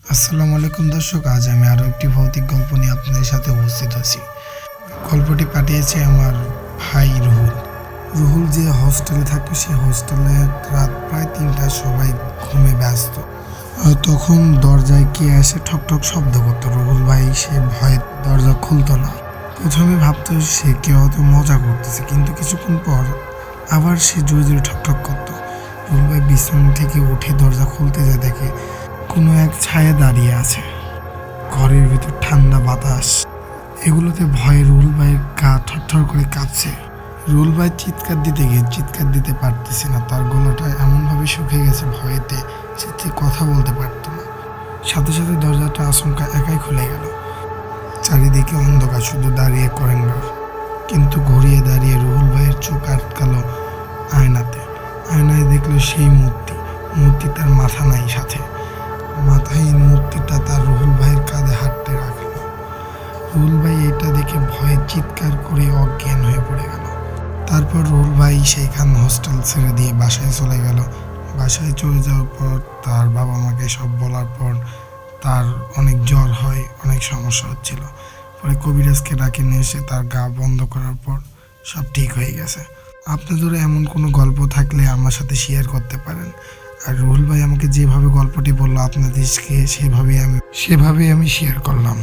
আসসালামু আলাইকুম দর্শক, আজ আমি আরও একটি ভৌতিক গল্প নিয়ে আপনাদের সাথে উপস্থিত হচ্ছি। গল্পটি পাঠিয়েছে আমার ভাই রুহুল। রুহুল যে হোস্টেলে থাকে সেই হোস্টেলে রাত প্রায় 3টায় সবাই ঘুমে ব্যস্ত। তখন দরজায় কে এসে ঠকঠক শব্দ করতো। রুহুল ভাই সে ভয়ে দরজা খুলতো না। প্রথমে ভাবতো সে কেউ হয়তো মজা করতেছে, কিন্তু কিছুক্ষণ পর আবার সে জোরে জোরে ঠকঠক করতো। রুহুল ভাই বিছানা থেকে উঠে দরজা খুলতে যায়, দেখে কোনো এক ছায়া দাঁড়িয়ে আছে। ঘরের ভিতর ঠান্ডা বাতাস, এগুলোতে ভয়ে রুহুল ভাইয়ের গা থরথর করে কাঁপছে। রুহুল ভাই চিৎকার দিতে গিয়ে চিৎকার দিতে পারতেছে না, তার গলাটা এমনভাবে শুকিয়ে গেছে ভয়েতে সে ঠিক কথা বলতে পারতো না। সাথে সাথে দরজাটা আচমকা একাই খুলে গেল। চারিদিকে অন্ধকার, শুধু দাঁড়িয়ে করিডোর। কিন্তু ঘুরিয়ে দাঁড়িয়ে রুহুল ভাইয়ের চোখ আটকালো আয়নাতে। আয়নায় দেখলো সেই মূর্তি তার মাথা নাই, সাথে মাথাহীন মূর্তিটা তার রুহুল ভাইয়ের কাঁধে হাঁটতে রাখলো। রুহুল ভাই এটা দেখে ভয়ে চিৎকার করে অজ্ঞান হয়ে পড়ে গেল। তারপর রুহুল ভাই সেইখান হোস্টেল ছেড়ে দিয়ে বাসায় চলে গেল। বাসায় চলে যাওয়ার পর তার বাবা মাকে সব বলার পর তার অনেক জ্বর হয়, অনেক সমস্যা হচ্ছিল। পরে কবিরাজকে ডাকে নিয়ে এসে তার গা বন্ধ করার পর সব ঠিক হয়ে গেছে। আপনাদেরও এমন কোনো গল্প থাকলে আমার সাথে শেয়ার করতে পারেন। আর রুহুল ভাই আমাকে যেভাবে গল্পটি বললো আপনাদেরকে সেভাবেই আমি শেয়ার করলাম।